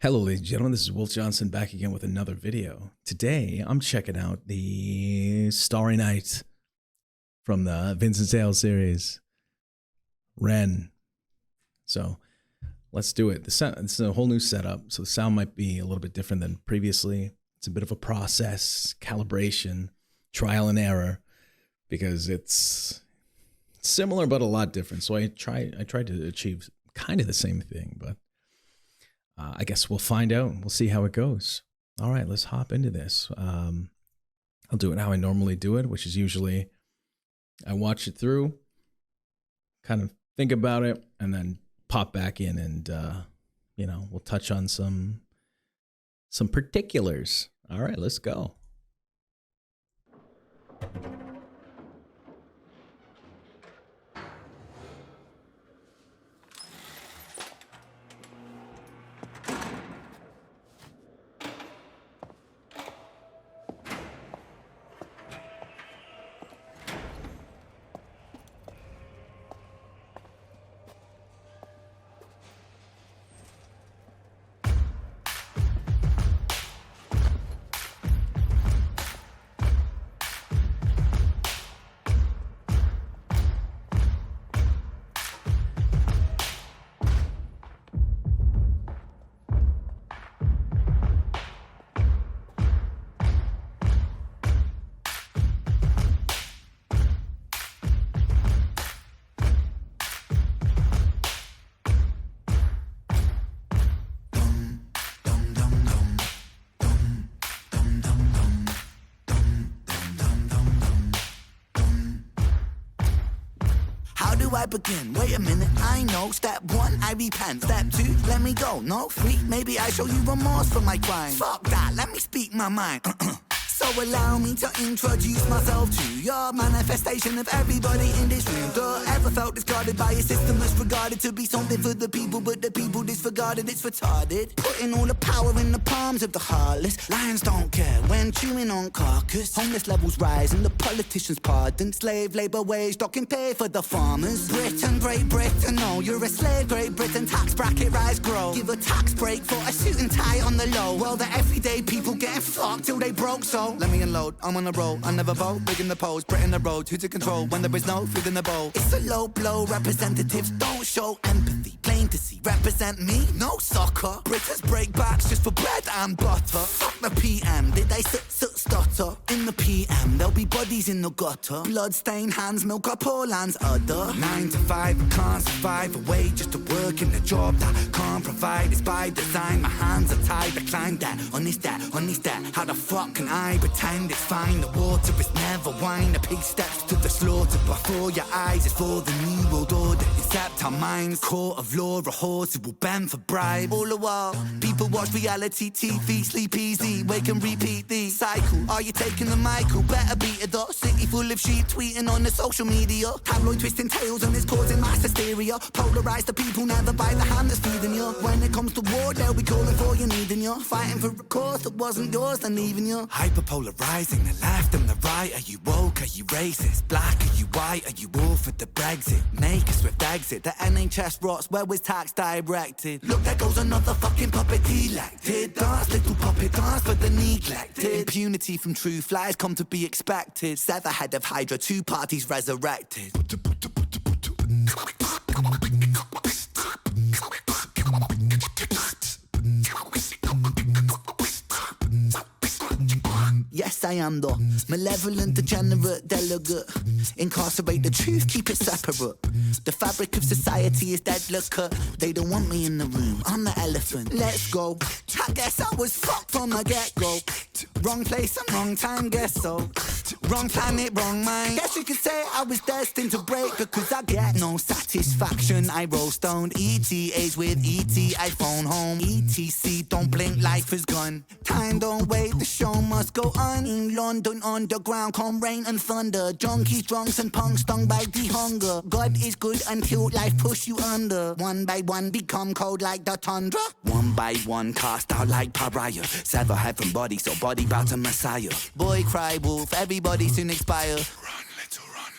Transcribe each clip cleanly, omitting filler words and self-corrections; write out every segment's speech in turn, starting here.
Hello, ladies and gentlemen. This is Wolf Johnson back again with another video. Today, I'm checking out the Starry Night from the Vincent series, Ren. So let's do it. It's a whole new setup, so the sound might be a little bit different than previously. It's a bit of a process, calibration, trial and error, because it's similar but a lot different. So I tried to achieve kind of the same thing, but I guess we'll find out. We'll see how it goes. All right, let's hop into this. I'll do it how I normally do it, which is usually I watch it through, kind of think about it, and then pop back in and, we'll touch on some particulars. All right, let's go. I begin? Wait a minute, I know. Step one, I repent. Step two, let me go. No, three, maybe I show you remorse for my crime. Fuck that, let me speak my mind. So allow me to introduce myself to your manifestation of everybody in this room. Ever felt discarded by a system that's regarded to be something for the people, but the people disregarded, it's retarded. Putting all the power in the palms of the heartless. Lions don't care when chewing on carcass. Homeless levels rise and the politicians pardon. Slave labour wage docking pay for the farmers. Britain, Great Britain, no, you're a slave. Great Britain, tax bracket rise, grow. Give a tax break for a suit and tie on the low. Well, the everyday people getting fucked till they broke, so let me unload, I'm on a roll, I never vote, big in the polls, Britain the road, who's in control when there is no food in the bowl. It's a low blow, representatives don't show empathy, plain to see, represent me, no soccer. British break backs just for bread and butter. Fuck the PM, did they stutter? In the PM, there'll be bodies in the gutter. Blood-stained hands, milk up poor land's udder. 9 to 5, I can't survive away just to work in a job that can't provide. It's by design, my hands are tied, I climb that, on this that, how the fuck can I pretend it's fine? The water is never wine. A pig steps to the slaughter before your eyes. It's for the new world order. Except our minds, court of law, a horse who will bend for bribe. All the while, people watch reality TV, sleep easy, wake and repeat the cycle. Are you taking the Michael? Better beat it up. City full of sheep tweeting on the social media. Tabloid twisting tails and it's causing mass hysteria. Polarize the people, never by the hand that's feeding you. When it comes to war, they'll be calling for you, needing you. Fighting for a cause that wasn't yours, then leaving you. Hyperpolarizing the left and the right. Are you woke? Are you racist? Black? Are you white? Are you all for the Brexit? Make a swift exit. The NHS rots. Where was tax directed? Look, there goes another fucking puppet elected. Dance, little puppet, dance for the neglected. Impunity from true flies come to be expected. Sever head of Hydra, 2 parties resurrected. Yes, I am the malevolent, degenerate delegate. Incarcerate the truth, keep it separate. The fabric of society is delicate. They don't want me in the room, I'm the elephant. Let's go. I guess I was fucked from the get-go. Wrong place and wrong time, guess so. Wrong planet, wrong mind. Guess you could say I was destined to break, because I get no satisfaction. I roll stoned, ETAs with ET, I phone home. ETC, don't blink, life is gone. Time don't wait, the show must go on. In London underground, come rain and thunder. Junkies, drunks and punks stung by the hunger. God is good until life push you under. One by one become cold like the tundra. One by one cast out like pariah. Sever heaven body, so body bow to Messiah. Boy cry wolf, everybody soon expire. Run, little liar.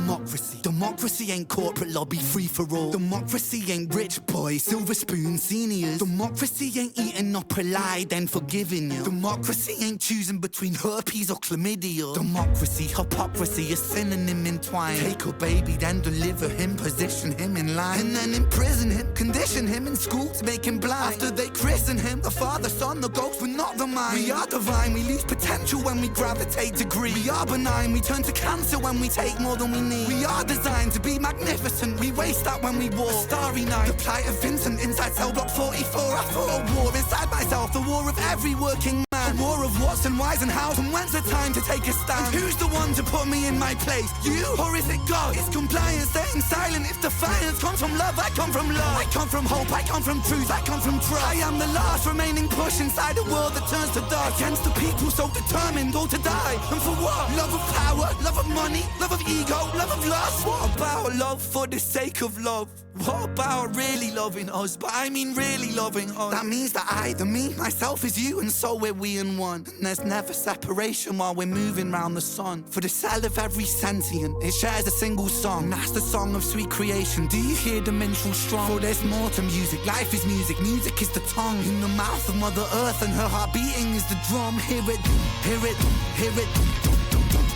democracy. Democracy ain't corporate lobby free for all. Democracy ain't rich boys, silver spoon seniors. Democracy ain't eating up a lie, then forgiving you. Democracy ain't choosing between herpes or chlamydia. Democracy, hypocrisy, a synonym entwined. Take a baby, then deliver him, position him in line, and then imprison him, condition him in school to make him blind. After they christen him, the Father, Son, the ghost, but not the mind. We are divine, we lose potential when we gravitate to greed. We are benign, we turn to cancer when we take more than we need. We are designed to be magnificent, we waste that when we walk. A starry night, the plight of Vincent inside cell block 44. I fought a war inside myself, the war of every working man. A war of what's and why's and how's, and when's the time to take a stand? And who's the one to put me in my place? You, or is it God? It's compliance, staying silent. If defiance comes from love, I come from love. I come from hope, I come from truth, I come from trust. I am the last remaining push inside a world that turns to dust. Against the people so determined all to die. And for what? Love of power, love of money, love of ego, love of lust. What about love for the sake of love? What about really loving us? But I mean really loving us. That means that I, the me, myself is you, and so we're we in one. And there's never separation while we're moving round the sun. For the cell of every sentient, it shares a single song. And that's the song of sweet creation. Do you hear the minstrel strong? For there's more to music. Life is music, music is the tongue. In the mouth of Mother Earth, and her heart beating is the drum. Hear it, hear it, hear it.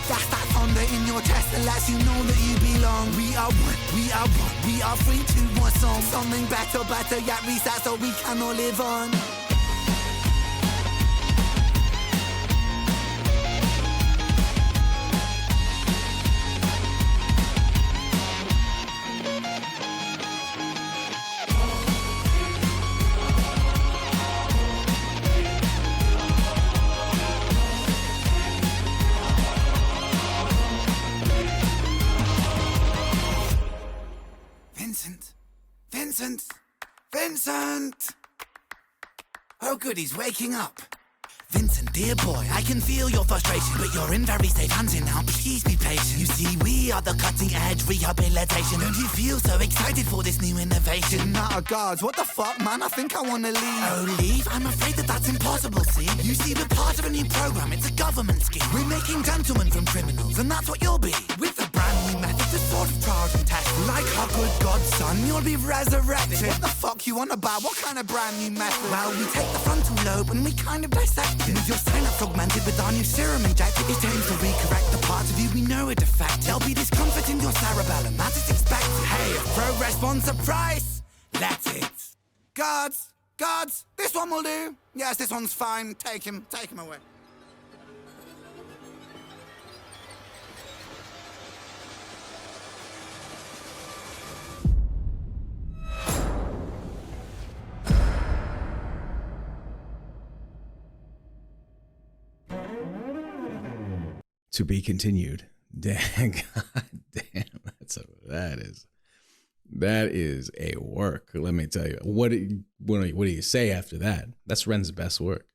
That's that thunder in your chest that lets you know that you belong. We are one, we are one, we are free to one song. Something better, better, yet reset so we can all live on. Vincent! Oh good, he's waking up. Vincent, dear boy, I can feel your frustration, but you're in very safe hands here now, please be patient. You see, we are the cutting edge rehabilitation. Don't you feel so excited for this new innovation? Nah, guards, what the fuck, man? I think I wanna leave. Oh, leave? I'm afraid that that's impossible, see? You see, we're part of a new program, it's a government scheme. We're making gentlemen from criminals, and that's what you'll be. With a brand new method, the sort of trials and tests. Like our good God, son, you'll be resurrected. What the fuck you on about? What kind of brand new method? Well, we take the frontal lobe and we kind of dissect it. With your synapse augmented with our new serum injected, it aims to recorrect the parts of you we know are defective. There'll be discomfort in your cerebellum, that is expected. Hey, if progress wants a price, let it. Guards, this one will do. Yes, this one's fine. Take him away. To be continued. Dang, god damn, that is a work. Let me tell you. What do you say after that? That's Ren's best work.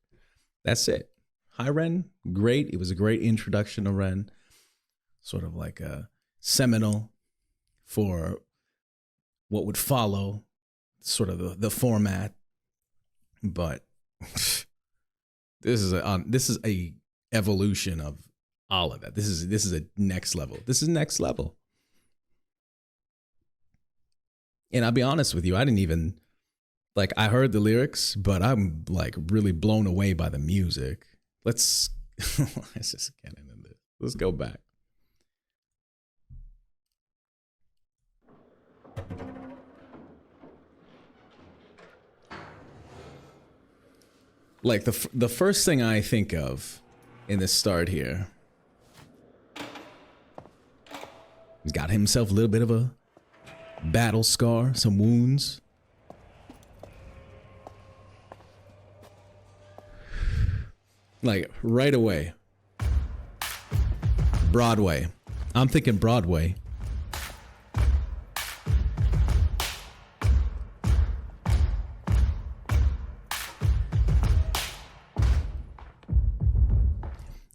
That's it. Hi, Ren. Great. It was a great introduction to Ren. Sort of like a seminal for what would follow, sort of the format. But this is a evolution of all of that. This is a next level. This is next level. And I'll be honest with you, I didn't even, like, I heard the lyrics, but I'm like really blown away by the music. Let's just get into this. Let's go back. Like the first thing I think of in the start here, he's got himself a little bit of a battle scar, some wounds. Like right away. Broadway. I'm thinking Broadway.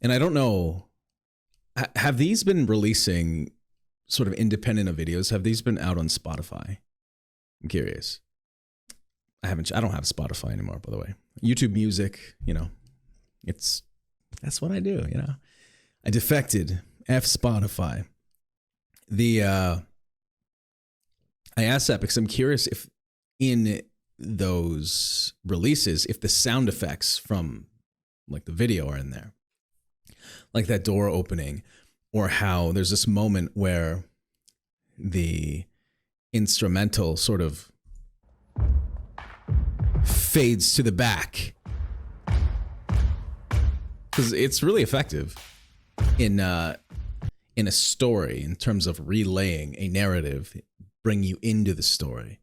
And I don't know, have these been releasing sort of independent of videos? Have these been out on Spotify? I'm curious. I don't have Spotify anymore, by the way. YouTube Music, that's what I do, I defected. F Spotify. The I asked that because I'm curious if in those releases, if the sound effects from like the video are in there, like that door opening, or how there's this moment where the instrumental sort of fades to the back, because it's really effective in a story in terms of relaying a narrative, bring you into the story.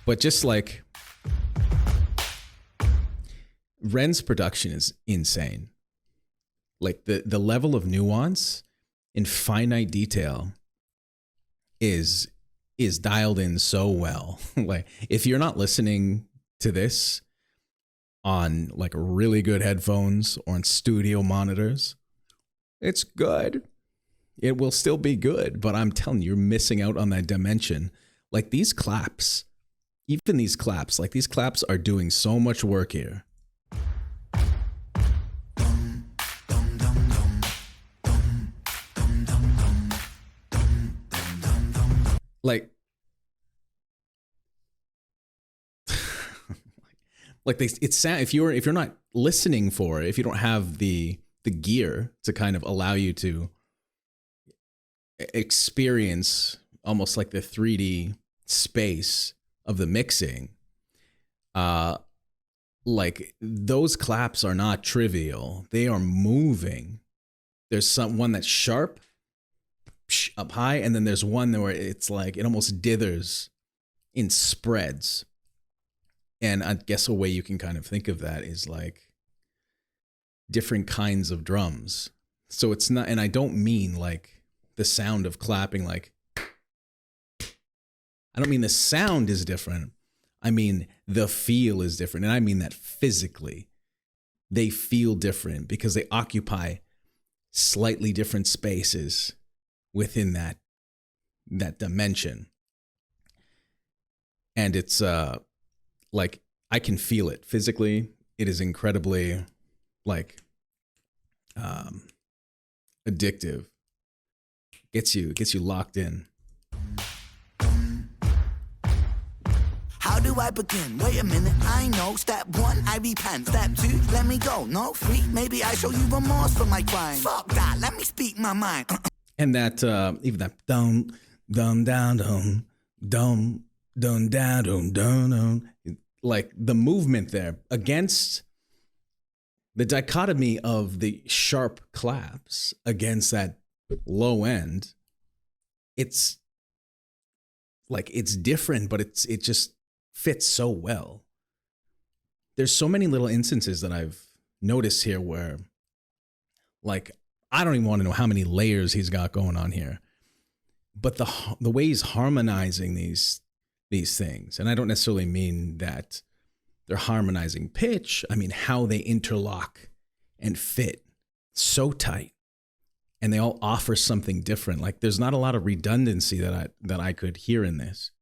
But just like Ren's production is insane. Like the level of nuance and finite detail is dialed in so well. Like if you're not listening to this on like really good headphones or on studio monitors, it's good. It will still be good, but I'm telling you, you're missing out on that dimension. Like these claps, even these claps, like these claps are doing so much work here. Like it's sound, if you're not listening for it, if you don't have the gear to kind of allow you to experience almost like the 3D space of the mixing, like those claps are not trivial. They are moving. There's one that's sharp up high, and then there's one where it's like it almost dithers in spreads. And I guess a way you can kind of think of that is like different kinds of drums. So it's not, and I don't mean like the sound of clapping, like I don't mean the sound is different. I mean the feel is different. And I mean that physically they feel different because they occupy slightly different spaces within that dimension. And it's like I can feel it physically. It is incredibly like addictive. Gets you locked in. How do I begin? Wait a minute, I know. Step 1, I repent. Step 2, let me go. No, 3, maybe I show you remorse for my crime. Fuck that, let me speak my mind. And that even that dum dum down dum dum dum down dum dum, like the movement there against the dichotomy of the sharp claps against that low end. It's like it's different, but it just fits so well. There's so many little instances that I've noticed here where, like, I don't even want to know how many layers he's got going on here, but the way he's harmonizing these things, and I don't necessarily mean that they're harmonizing pitch. I mean how they interlock and fit so tight, and they all offer something different. Like there's not a lot of redundancy that I could hear in this.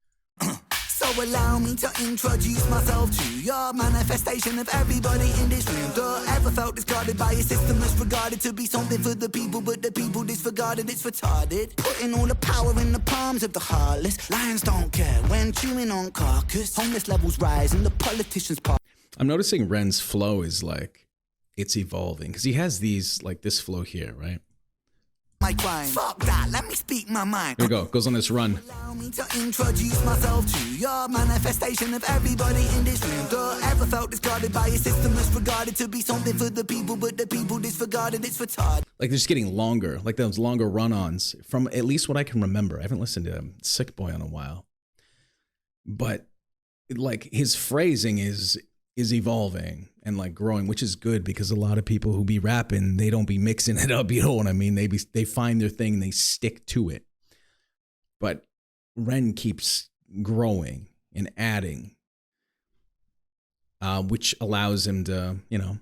So allow me to introduce myself to your manifestation of everybody in this room. Ever felt discarded by a system that's regarded to be something for the people, but the people disregarded, it's retarded. Putting all the power in the palms of the heartless. Lions don't care when chewing on carcass. Homeless levels rise and the politicians part. I'm noticing Ren's flow is like, it's evolving, because he has these, like this flow here, right? My crime. Fuck that, let me speak my mind. Here we go, goes on this run. Allow me to introduce myself to your manifestation of everybody in this room. Ever felt discarded by a system that's regarded to be something for the people, but the people disregarded, it's retarded. Like they're just getting longer, like those longer run-ons from at least what I can remember. I haven't listened to Sick Boy in a while. But like his phrasing is evolving and like growing, which is good, because a lot of people who be rapping, they don't be mixing it up, you know what I mean? They find their thing and they stick to it. But Ren keeps growing and adding, which allows him to, you know,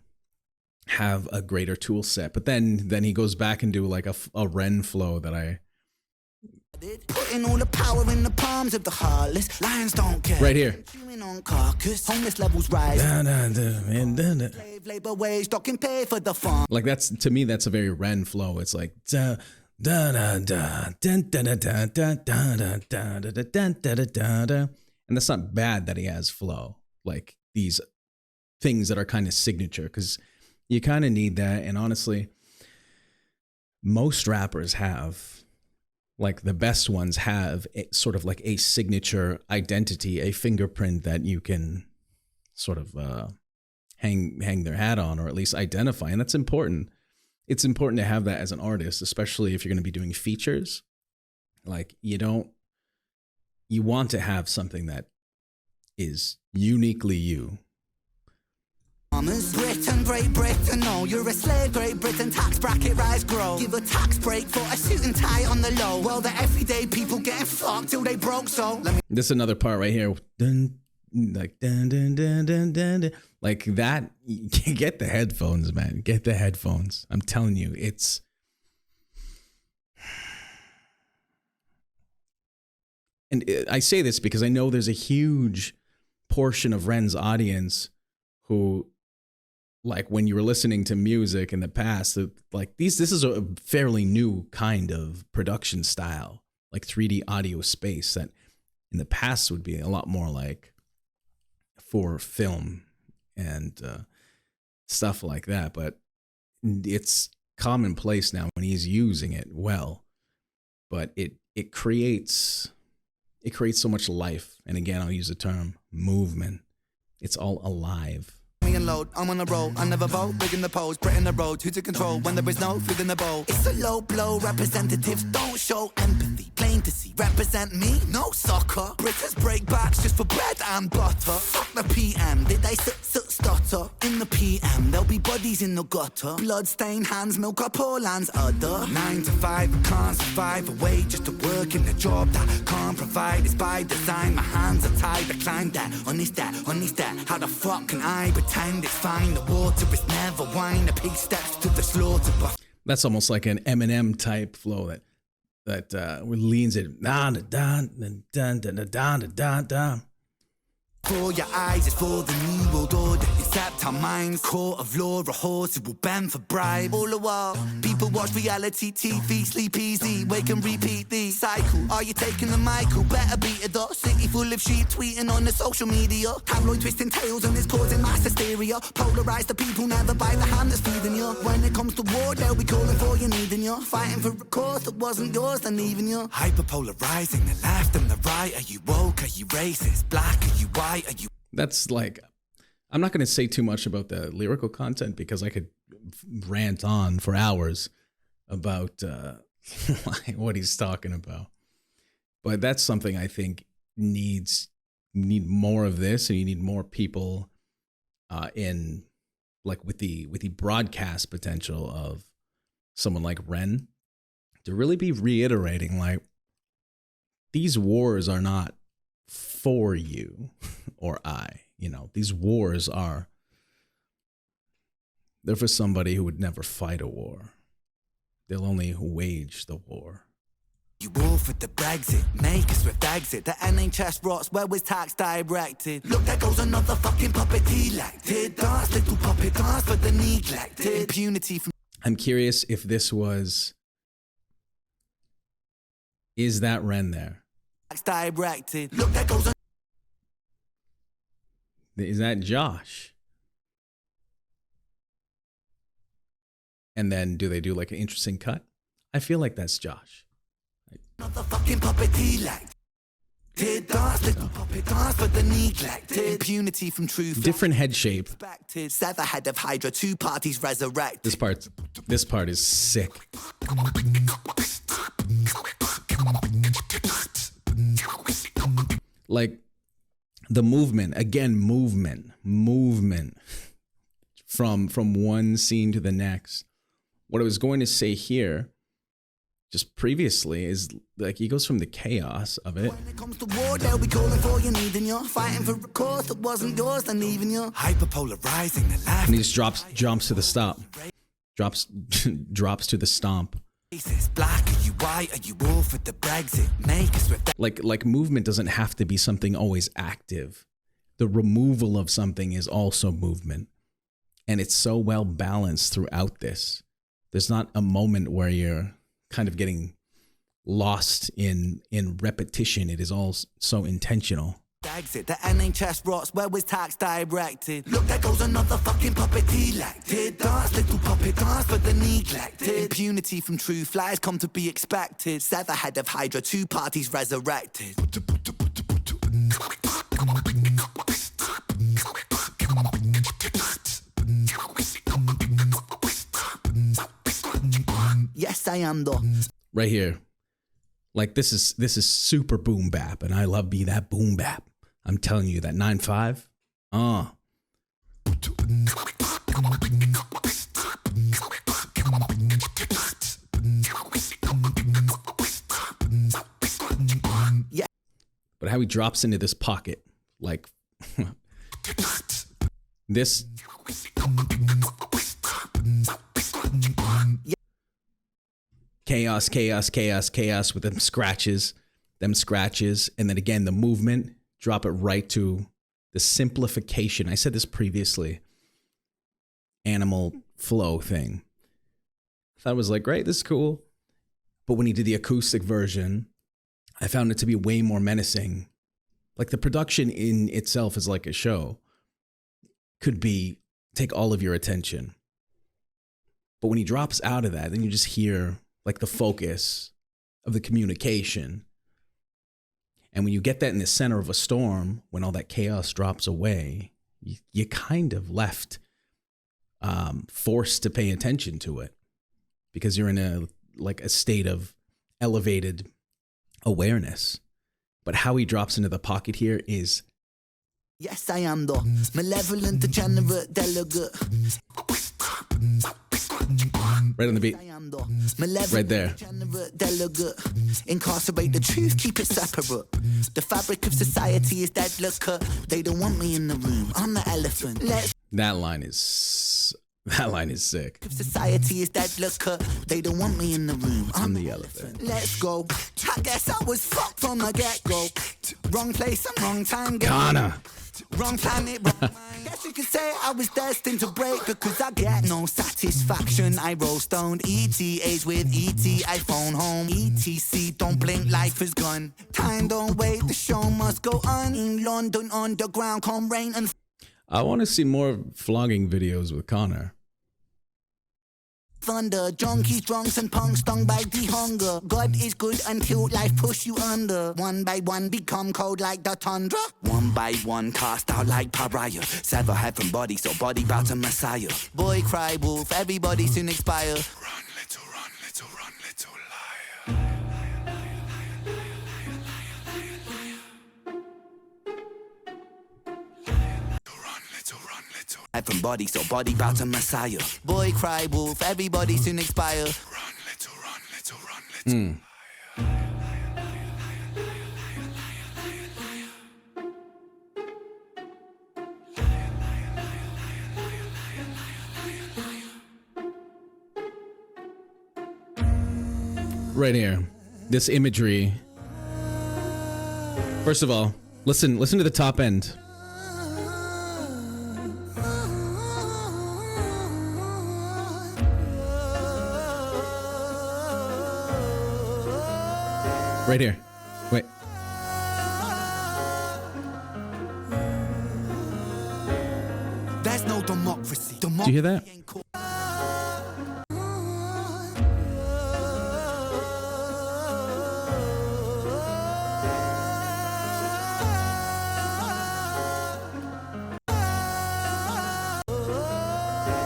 have a greater tool set. But then he goes back and do like a Ren flow that I Putting all the power in the palms of the heartless. Lions don't care. Right here. Chewing on carcass. Homeless levels rise. Slave labor wage, docking pay for the farm. Like that's, to me, that's a very Ren flow. It's like da da da da da da da da da da da da da da da. And that's not bad that he has flow, like these things that are kind of signature, because you kind of need that. And honestly, most rappers have, like the best ones have sort of like a signature identity, a fingerprint that you can sort of hang their hat on, or at least identify. And that's important. It's important to have that as an artist, especially if you're going to be doing features. Like you want to have something that is uniquely you. Britain, Great Britain, no, you're a slave, Great Britain, tax bracket rise, grow. Give a tax break for a suit and tie on the low. Well, the everyday people getting fucked till they broke, so This is another part right here. Dun, like dun, dun, dun, dun, dun, dun. Like that. Get the headphones, man. Get the headphones. I'm telling you, it's. And I say this because I know there's a huge portion of Ren's audience who, like, when you were listening to music in the past, like this is a fairly new kind of production style, like 3D audio space that in the past would be a lot more like for film and stuff like that. But it's commonplace now when he's using it well. But it creates so much life. And again, I'll use the term movement. It's all alive. and load, I'm on a roll, I never vote, big in the polls, Brit in the road, who to control when there is no food in the bowl. It's a low blow, representatives don't show empathy, plain to see, represent me, no soccer. Britters break backs just for bread and butter. Fuck the PM, did they stutter? In the PM, there'll be bodies in the gutter. Blood-stained hands, milk up all lands, udder. 9 to 5, I can't survive away just to work in a job that can't provide. It's by design, my hands are tied, I climb that, on this that, how the fuck can I pretend it's fine? The water is never wine, the pig steps to the slaughter. That's almost like an Eminem type flow that leans it. Da da da da da da da da da. For your eyes, it's for the new world order. Except our minds, court of law, a horse who will bend for bribes. All the while, people watch reality TV, sleep easy, wake and repeat the cycle. Are you taking the Michael? Better beat it up. City full of sheep tweeting on the social media. Tabloid twisting tails and it's causing mass hysteria. Polarize the people, never by the hand that's feeding you. When it comes to war, they'll be calling for you, needing you. Fighting for a cause that wasn't yours, then leaving you. Hyperpolarizing the left and the right. Are you woke? Are you racist? Black? Are you white? That's like, I'm not going to say too much about the lyrical content because I could rant on for hours about what he's talking about. But that's something I think need more of this, and you need more people in, like, with the broadcast potential of someone like Ren to really be reiterating, like, these wars are not for you or I, these wars they're for somebody who would never fight a war. They'll only wage the war. You war for the Brexit, make a swift exit. The NHS rots, where was tax directed? Look, there goes another fucking puppet elected. Dance, little puppet, dance for the neglected. Impunity from... I'm curious if this was... Is that Ren there? Directed. Look, there goes Is that Josh? And then do they do like an interesting cut? I feel like that's Josh. Another fucking puppet elected. Dance, little puppet, dance for the neglected. Impunity from truth. Different head shape. Sever head of Hydra, two parties resurrect. This part is sick. Like the movement from one scene to the next. What I was going to say here just previously is, like, he goes from the chaos of it. When it comes to war, they'll be calling for you, needing you. Fighting for a cause that wasn't yours, then leaving you. Hyperpolarizing the left. And he just jumps to the stop. Drops to the stomp. Black, are you white? Are you all for the Brexit? Make us with that. Like movement doesn't have to be something always active. The removal of something is also movement. And it's so well balanced throughout this. There's not a moment where you're kind of getting lost in repetition. It is all so intentional. Exit the NHS rots, where was tax directed? Look, there goes another fucking puppet elected. Dance, little puppet, dance for the neglected. Impunity from true flies come to be expected. Sever head of Hydra, 2 parties resurrected. Yes, I am though. Right here. Like this is super boom bap, and I love be that boom bap. I'm telling you that 9/5. Yeah. But how he drops into this pocket, like this. Chaos, chaos, chaos, chaos with them scratches, and then again the movement, drop it right to the simplification. I said this previously, animal flow thing. I thought it was like, great, this is cool. But when he did the acoustic version, I found it to be way more menacing. Like the production in itself is like a show. Could be, take all of your attention. But when he drops out of that, then you just hear like the focus of the communication. And when you get that in the center of a storm, when all that chaos drops away, you kind of left forced to pay attention to it because you're in a state of elevated awareness. But how he drops into the pocket here is... Yes, I am though. Malevolent, degenerate, delegate. Right on the beat. Right there. Delegate. Incarcerate the truth, keep it separate. The fabric of society is dead liquor. They don't want me in the room. I'm the elephant. That line is sick. Society is dead liquor. They don't want me in the room. I'm the elephant. Let's go. I guess I was fucked from the get-go. Wrong place and wrong time. Ghana. Wrong planet, wrong mind. Guess you could say I was destined to break because I get no satisfaction. I roll stoned, ETAs with ET, I phone home. ETC, don't blink, life is gone. Time don't wait, the show must go on. In London underground, come rain and I want to see more flogging videos with Connor. thunder. Junkies, drunks and punks stung by the hunger. God is good until life push you under. One by one become cold like the tundra. One by one cast out like pariah. Sever head from body, so body bow to Messiah. Boy cry wolf, everybody soon expire. Run, little liar. Run, little. Head from body, so body bow to Messiah. Boy cry wolf, everybody soon expire. Run, little. Right here, this imagery. First of all, listen to the top end. Right here. Wait. There's no democracy. Do you hear that?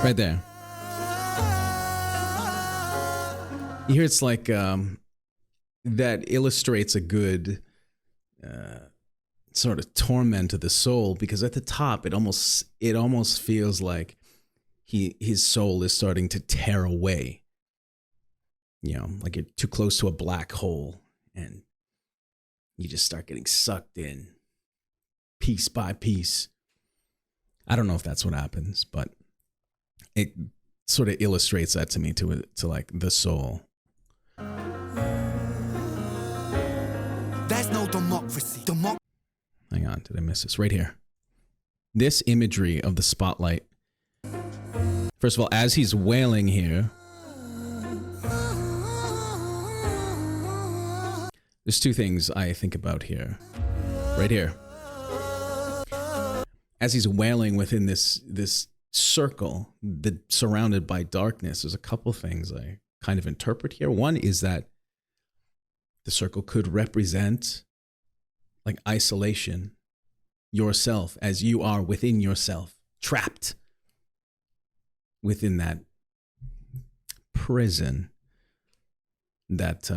Right there. You hear it's like that illustrates a good sort of torment of the soul, because at the top it almost feels like his soul is starting to tear away. You know, like you're too close to a black hole and you just start getting sucked in piece by piece. I don't know if that's what happens, but it sort of illustrates that to me, to like the soul. There's no democracy. Hang on, did I miss this? Right here. This imagery of the spotlight. First of all, as he's wailing here, There's two things I think about here. Right here. As he's wailing within this circle that surrounded by darkness, there's a couple things I kind of interpret here. One is that the circle could represent like isolation, yourself as you are within yourself, trapped within that prison that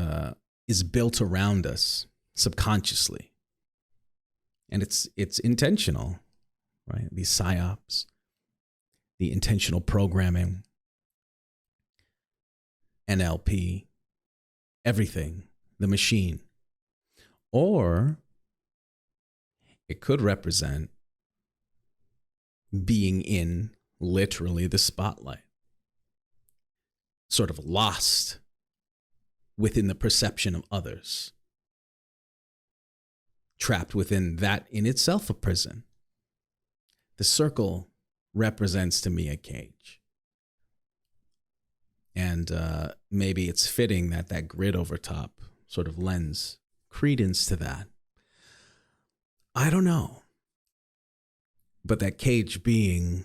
is built around us subconsciously. And it's intentional, right? These psyops, the intentional programming, NLP, everything, the machine. Or it could represent being in literally the spotlight, sort of lost within the perception of others, trapped within that in itself a prison. The circle represents to me a cage. And maybe it's fitting that that grid over top sort of lends credence to that. I don't know. But that cage being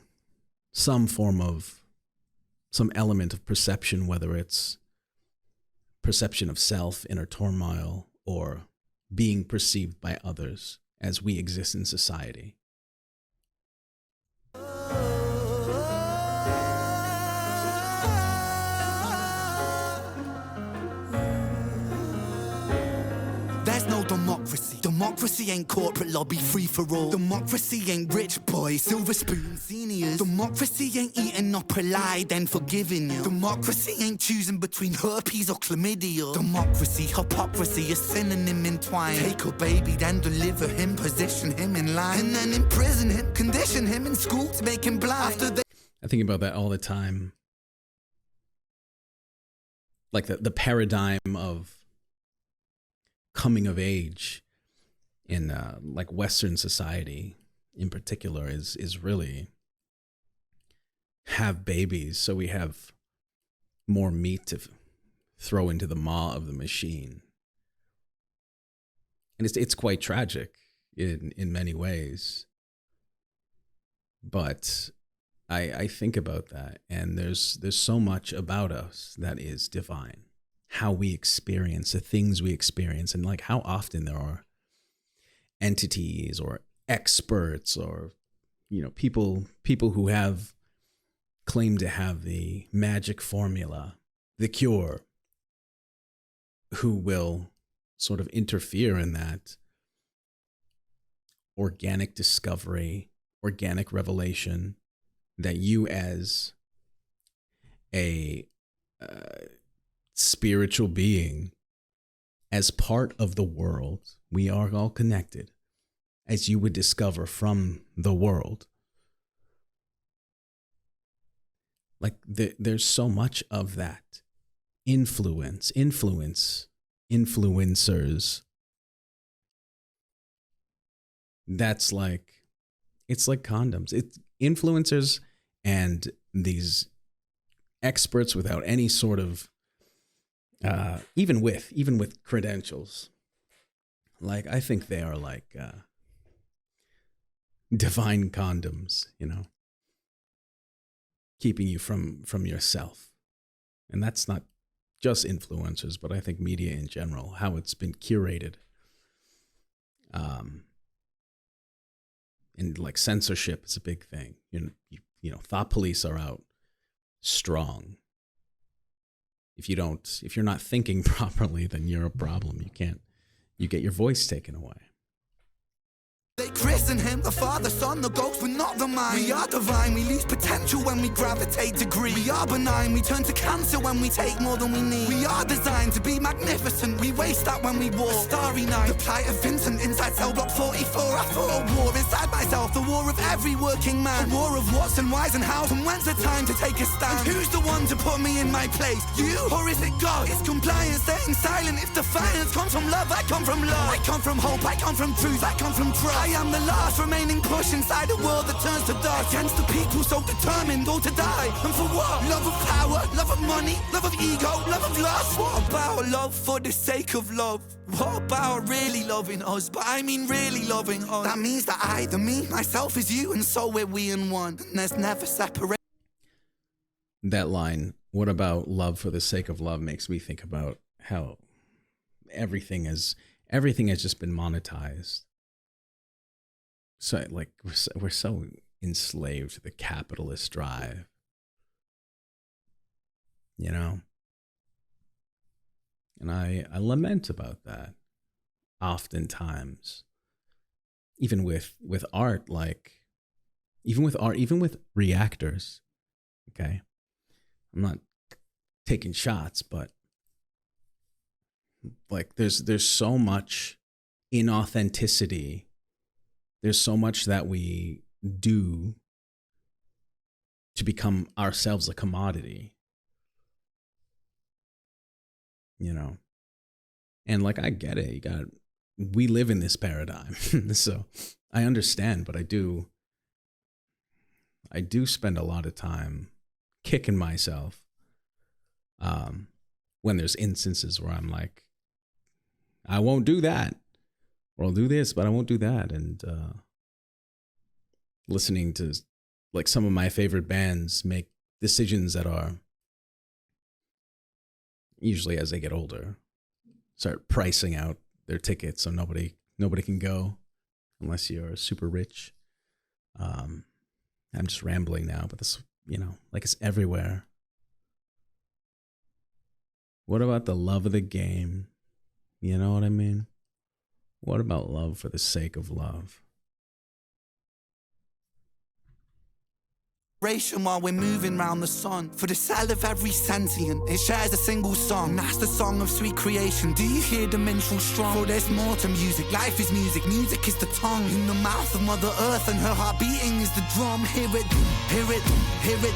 some element of perception, whether it's perception of self, inner turmoil, or being perceived by others as we exist in society. There's no democracy. Democracy ain't corporate lobby free for all. Democracy ain't rich boys, silver spoon seniors. Democracy ain't eating up a lie then forgiving you. Democracy ain't choosing between herpes or chlamydia. Democracy, hypocrisy, a synonym entwined. Take a baby, then deliver him, position him in line, and then imprison him, condition him in school to make him blind. I think about that all the time. Like the paradigm of coming of age in like Western society in particular is really have babies so we have more meat to throw into the maw of the machine. And it's quite tragic in many ways. But I think about that, and there's so much about us that is divine. How we experience the things we experience, and like how often there are entities or experts or, you know, people who have claimed to have the magic formula, the cure, who will sort of interfere in that organic discovery, organic revelation that you as a spiritual being, as part of the world, we are all connected, as you would discover from the world. Like there's so much of that influencers. That's like, it's like condoms. It's influencers and these experts without any sort of even with credentials. Like, I think they are like divine condoms, you know, keeping you from yourself. And that's not just influencers, but I think media in general, how it's been curated. And like censorship is a big thing. You know, thought police are out strong. If you're not thinking properly, then you're a problem. You get your voice taken away. They christen him, the Father, Son, the Ghost, but not the mind. We are divine, we lose potential when we gravitate to greed. We are benign, we turn to cancer when we take more than we need. We are designed to be magnificent, we waste that when we walk. Starry Night, the plight of Vincent inside cell block 44. I fought a war inside myself, the war of every working man. The war of what's and why's and how's, and when's the time to take a stand? And who's the one to put me in my place? You, or is it God? It's compliance, staying silent if defiance Happiness comes from love, I come from love. I come from hope, I come from truth, I come from trust. I am the last remaining push inside a world that turns to dust. Against the people so determined, all to die. And for what? Love of power, love of money, love of ego, love of lust. What about love for the sake of love? What about really loving us? But I mean really loving us. That means that I, the me, myself is you, and so we're we in one. And there's never separation. That line, what about love for the sake of love, makes me think about how everything has just been monetized. So like we're so enslaved to the capitalist drive, you know? And I lament about that oftentimes. Even with art, like even with reactors, okay? I'm not taking shots, but like there's so much inauthenticity. There's so much that we do to become ourselves a commodity, you know? And like, I get it. We live in this paradigm. So I understand, but I do spend a lot of time kicking myself when there's instances where I'm like, I won't do that, or I'll do this, but I won't do that. And listening to like some of my favorite bands make decisions that are usually, as they get older, start pricing out their tickets so nobody can go unless you're super rich. I'm just rambling now, but this, you know, like, it's everywhere. What about the love of the game? You know what I mean? What about love for the sake of love? While we're moving round the sun, for the cell of every sentient, it shares a single song. That's the song of sweet creation. Do you hear the minstrel strong? For there's more to music. Life is music. Music is the tongue in the mouth of Mother Earth, and her heart beating is the drum. Hear it, hear it, hear it.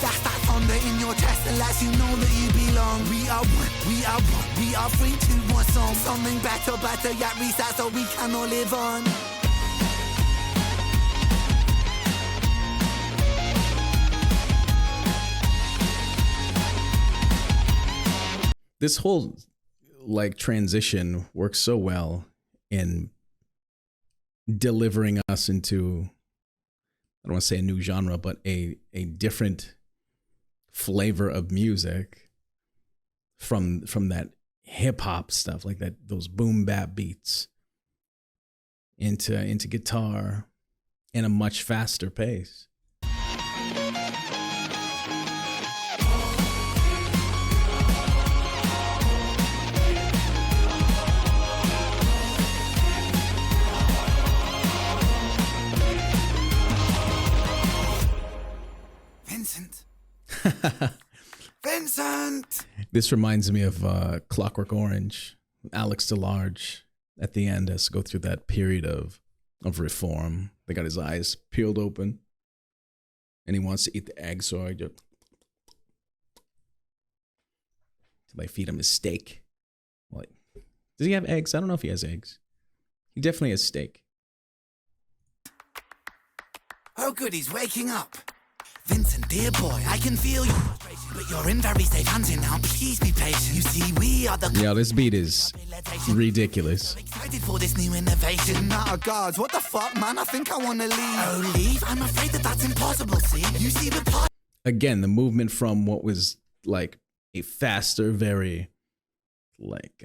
That's that thunder in your chest that lets you know that you belong. We are one, we are one, we are free to one song. Something better, yet reset so we can all live on. This whole like transition works so well in delivering us into, I don't want to say a new genre, but a different flavor of music from that hip hop stuff, like that, those boom bap beats into guitar in a much faster pace. Vincent! This reminds me of Clockwork Orange. Alex DeLarge at the end has to go through that period of reform. They got his eyes peeled open, and he wants to eat the egg, so I just they feed him his steak. Like, does he have eggs? I don't know if he has eggs. He definitely has steak. Oh, good, he's waking up. Vincent, dear boy, I can feel you, but you're in very safe hands now. Please be patient. You see, we are the. Yeah, this beat is ridiculous. Excited for this new innovation. Oh God, what the fuck, man? I think I wanna leave. Oh, leave? I'm afraid that's impossible. See, you see the part. Again, the movement from what was like a faster, very like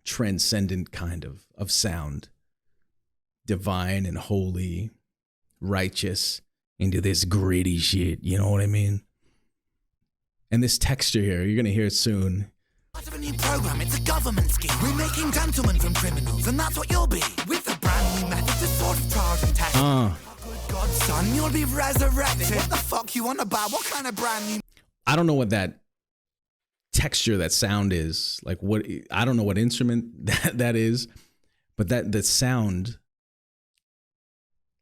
transcendent kind of sound, divine and holy, righteous, into this gritty shit, you know what I mean? And this texture here, you're gonna hear it soon. Part of a new program, it's a government scheme. We're making gentlemen from criminals, and that's what you'll be. With a brand new method to sort of charge and test. Good God, son, you'll be resurrected. What the fuck you on about? What kind of brand new? I don't know what that texture, that sound is. Like, what? I don't know what instrument that is, but the sound,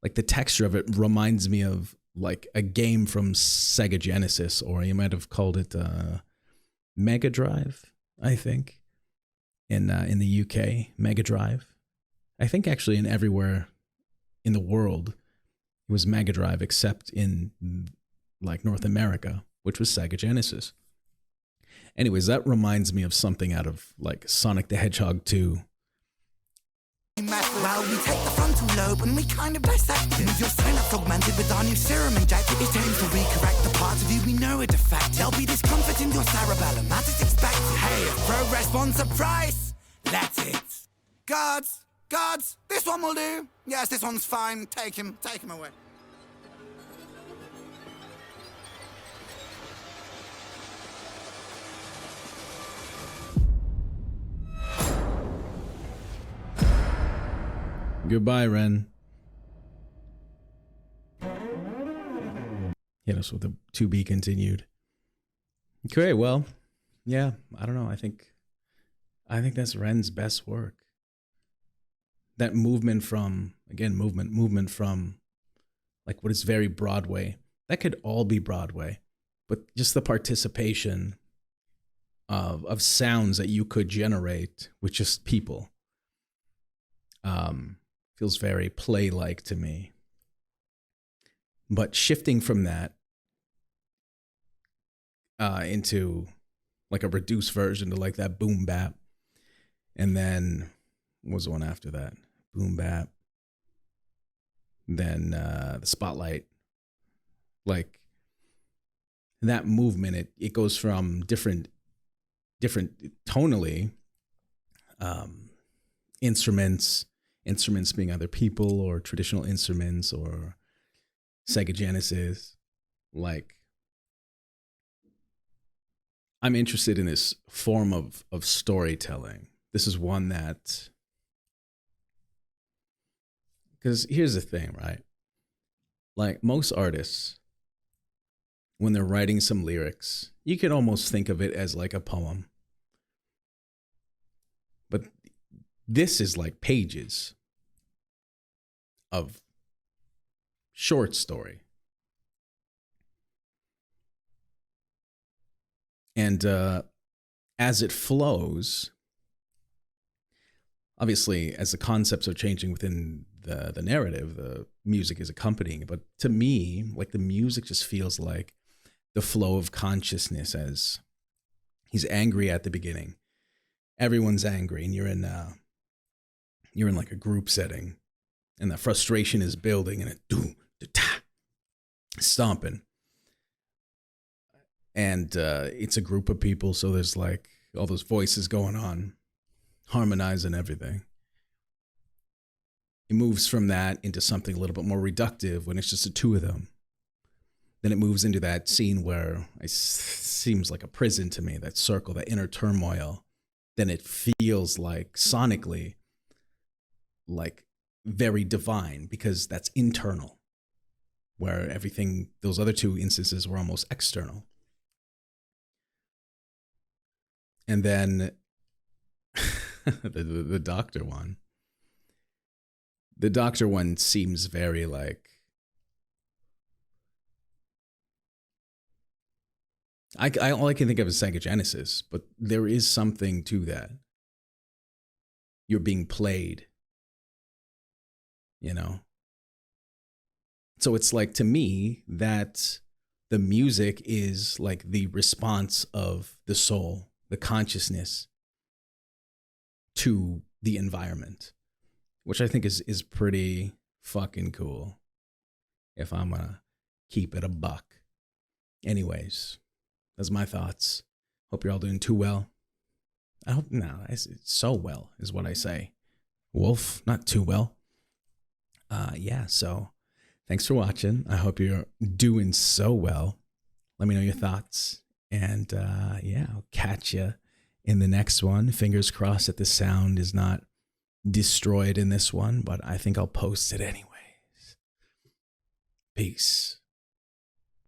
like the texture of it, reminds me of like a game from Sega Genesis, or you might have called it Mega Drive, I think. in the UK, Mega Drive. I think actually in everywhere in the world it was Mega Drive except in like North America, which was Sega Genesis. Anyways, that reminds me of something out of like Sonic the Hedgehog 2. Well, we take the frontal lobe and we kind of dissect it. With your synapse augmented with our new serum injected. It's aimed to recorrect the parts of you we know are defective. There'll be discomfort in your cerebellum, that is expected. Hey, if progress wants a price, let it. Guards, this one will do. Yes, this one's fine. Take him away. Goodbye, Ren. Hit us with a to be continued. Okay, well, yeah, I don't know. I think that's Ren's best work. That movement from, again, movement from like what is very Broadway. That could all be Broadway, but just the participation of sounds that you could generate with just people. Feels very play-like to me. But shifting from that into like a reduced version to like that boom bap. And then what was the one after that? Boom bap. Then the Spotlight. Like that movement, it goes from different tonally instruments being other people or traditional instruments or Sega Genesis. Like, I'm interested in this form of storytelling. This is one that, because here's the thing, right? Like most artists, when they're writing some lyrics, you can almost think of it as like a poem. But this is like pages of short story. And as it flows, obviously, as the concepts are changing within the narrative, the music is accompanying. But to me, like the music just feels like the flow of consciousness as he's angry at the beginning. Everyone's angry, and you're in like a group setting, and the frustration is building, and stomping. And it's a group of people, so there's like all those voices going on, harmonizing everything. It moves from that into something a little bit more reductive when it's just the two of them. Then it moves into that scene where it seems like a prison to me, that circle, that inner turmoil. Then it feels like sonically like very divine because that's internal, where everything, those other two instances were almost external. And then the doctor one. The doctor one seems very like, all I can think of is Sega Genesis, but there is something to that. You're being played, you know? So it's like, to me, that the music is like the response of the soul, the consciousness to the environment, which I think is pretty fucking cool, if I'm gonna keep it a buck. Anyways, that's my thoughts. Hope you're all doing too well. I hope, no, so well is what I say. Wolf, not too well. Yeah, so thanks for watching. I hope you're doing so well. Let me know your thoughts. And yeah, I'll catch you in the next one. Fingers crossed that the sound is not destroyed in this one, but I think I'll post it anyways. Peace.